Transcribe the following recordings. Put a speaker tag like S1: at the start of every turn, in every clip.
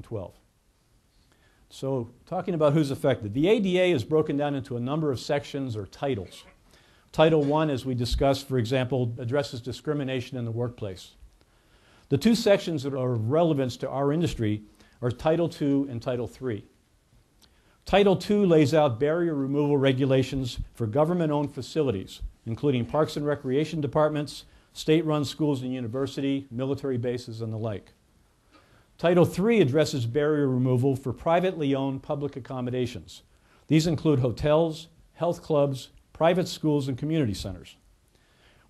S1: 2012. So talking about who's affected, the ADA is broken down into a number of sections or titles. Title I, as we discussed, for example, addresses discrimination in the workplace. The two sections that are of relevance to our industry are Title II and Title III. Title II lays out barrier removal regulations for government-owned facilities, including parks and recreation departments, state-run schools and university, military bases, and the like. Title III addresses barrier removal for privately owned public accommodations. These include hotels, health clubs, private schools, and community centers.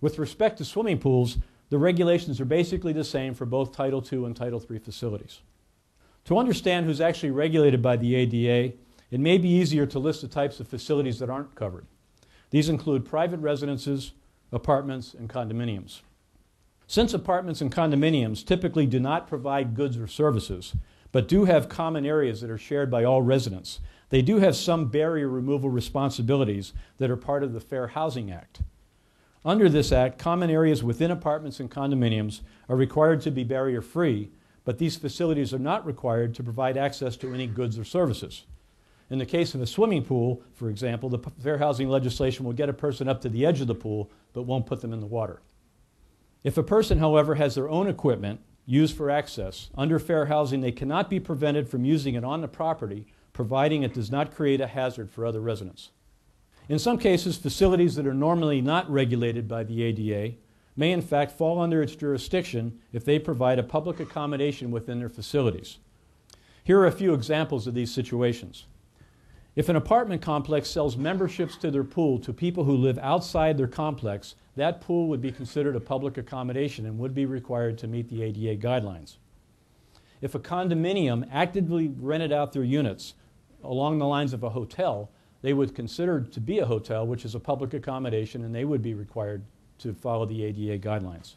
S1: With respect to swimming pools, the regulations are basically the same for both Title II and Title III facilities. To understand who's actually regulated by the ADA, it may be easier to list the types of facilities that aren't covered. These include private residences, apartments, and condominiums. Since apartments and condominiums typically do not provide goods or services, but do have common areas that are shared by all residents, they do have some barrier removal responsibilities that are part of the Fair Housing Act. Under this act, common areas within apartments and condominiums are required to be barrier-free, but these facilities are not required to provide access to any goods or services. In the case of a swimming pool, for example, the fair housing legislation will get a person up to the edge of the pool, but won't put them in the water. If a person, however, has their own equipment used for access, under fair housing they cannot be prevented from using it on the property, providing it does not create a hazard for other residents. In some cases, facilities that are normally not regulated by the ADA may in fact fall under its jurisdiction if they provide a public accommodation within their facilities. Here are a few examples of these situations. If an apartment complex sells memberships to their pool to people who live outside their complex, that pool would be considered a public accommodation and would be required to meet the ADA guidelines. If a condominium actively rented out their units along the lines of a hotel, they would consider to be a hotel, which is a public accommodation, and they would be required to follow the ADA guidelines.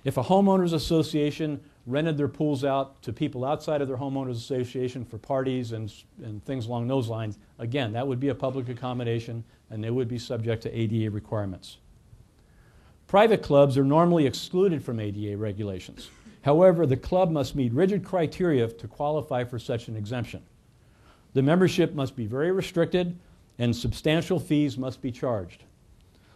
S1: If a homeowners association rented their pools out to people outside of their homeowners association for parties and things along those lines, again, that would be a public accommodation and they would be subject to ADA requirements. Private clubs are normally excluded from ADA regulations. However, the club must meet rigid criteria to qualify for such an exemption. The membership must be very restricted and substantial fees must be charged.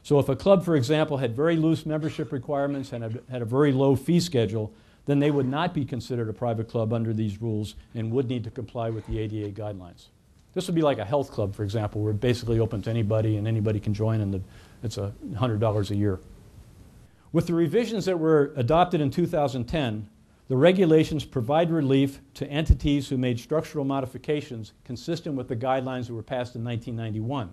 S1: So if a club, for example, had very loose membership requirements and had a very low fee schedule, then they would not be considered a private club under these rules and would need to comply with the ADA guidelines. This would be like a health club, for example, where it's basically open to anybody and anybody can join and it's $100 a year. With the revisions that were adopted in 2010, the regulations provide relief to entities who made structural modifications consistent with the guidelines that were passed in 1991.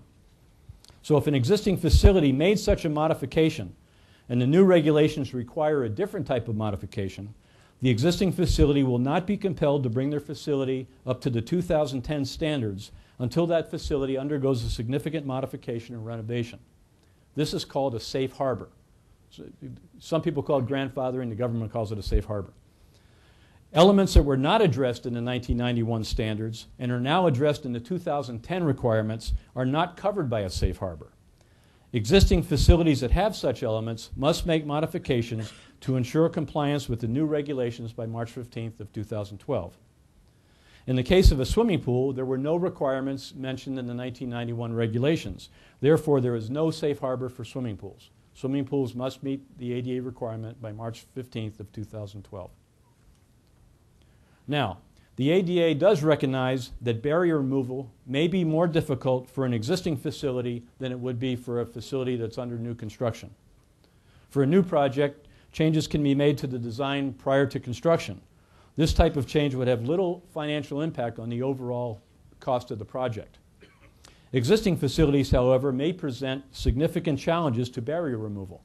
S1: So if an existing facility made such a modification and the new regulations require a different type of modification, the existing facility will not be compelled to bring their facility up to the 2010 standards until that facility undergoes a significant modification or renovation. This is called a safe harbor. So some people call it grandfathering, the government calls it a safe harbor. Elements that were not addressed in the 1991 standards and are now addressed in the 2010 requirements are not covered by a safe harbor. Existing facilities that have such elements must make modifications to ensure compliance with the new regulations by March 15th of 2012. In the case of a swimming pool, there were no requirements mentioned in the 1991 regulations. Therefore, there is no safe harbor for swimming pools. Swimming pools must meet the ADA requirement by March 15th of 2012. Now, the ADA does recognize that barrier removal may be more difficult for an existing facility than it would be for a facility that's under new construction. For a new project, changes can be made to the design prior to construction. This type of change would have little financial impact on the overall cost of the project. Existing facilities, however, may present significant challenges to barrier removal.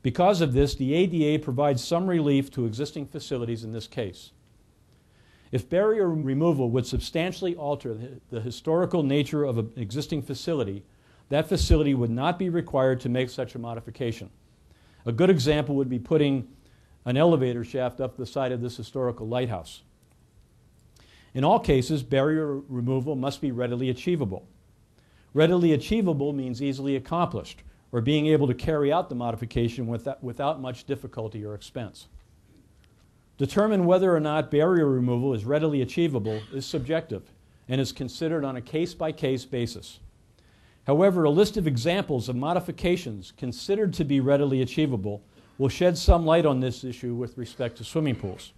S1: Because of this, the ADA provides some relief to existing facilities in this case. If barrier removal would substantially alter the historical nature of an existing facility, that facility would not be required to make such a modification. A good example would be putting an elevator shaft up the side of this historical lighthouse. In all cases, barrier removal must be readily achievable. Readily achievable means easily accomplished, or being able to carry out the modification without much difficulty or expense. Determine whether or not barrier removal is readily achievable is subjective and is considered on a case-by-case basis. However, a list of examples of modifications considered to be readily achievable will shed some light on this issue with respect to swimming pools.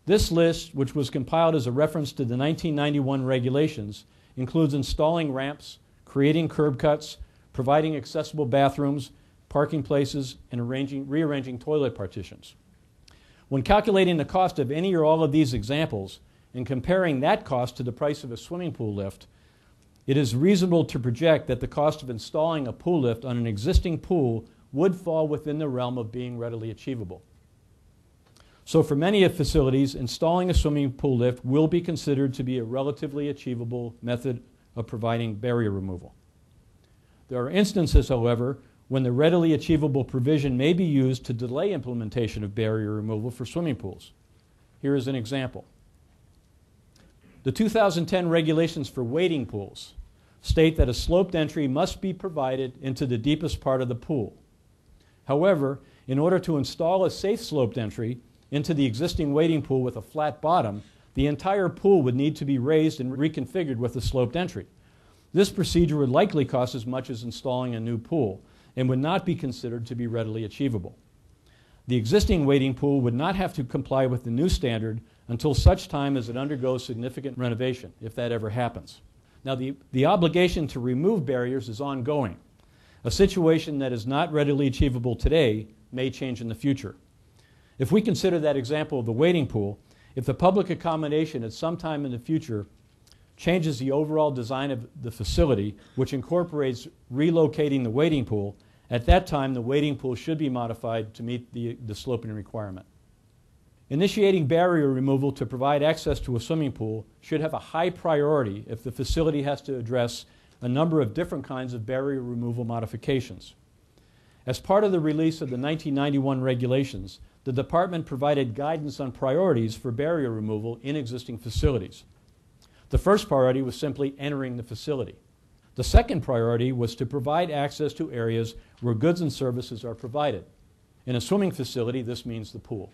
S1: This list, which was compiled as a reference to the 1991 regulations, includes installing ramps, creating curb cuts, providing accessible bathrooms, parking places, and rearranging toilet partitions. When calculating the cost of any or all of these examples and comparing that cost to the price of a swimming pool lift, it is reasonable to project that the cost of installing a pool lift on an existing pool would fall within the realm of being readily achievable. So for many facilities, installing a swimming pool lift will be considered to be a relatively achievable method of providing barrier removal. There are instances, however, when the readily achievable provision may be used to delay implementation of barrier removal for swimming pools. Here is an example. The 2010 regulations for wading pools state that a sloped entry must be provided into the deepest part of the pool. However, in order to install a safe sloped entry into the existing wading pool with a flat bottom, the entire pool would need to be raised and reconfigured with a sloped entry. This procedure would likely cost as much as installing a new pool and would not be considered to be readily achievable. The existing wading pool would not have to comply with the new standard until such time as it undergoes significant renovation, if that ever happens. Now, the obligation to remove barriers is ongoing. A situation that is not readily achievable today may change in the future. If we consider that example of the wading pool, if the public accommodation at some time in the future changes the overall design of the facility, which incorporates relocating the wading pool, at that time the wading pool should be modified to meet the sloping requirement. Initiating barrier removal to provide access to a swimming pool should have a high priority if the facility has to address a number of different kinds of barrier removal modifications. As part of the release of the 1991 regulations, the department provided guidance on priorities for barrier removal in existing facilities. The first priority was simply entering the facility. The second priority was to provide access to areas where goods and services are provided. In a swimming facility, this means the pool.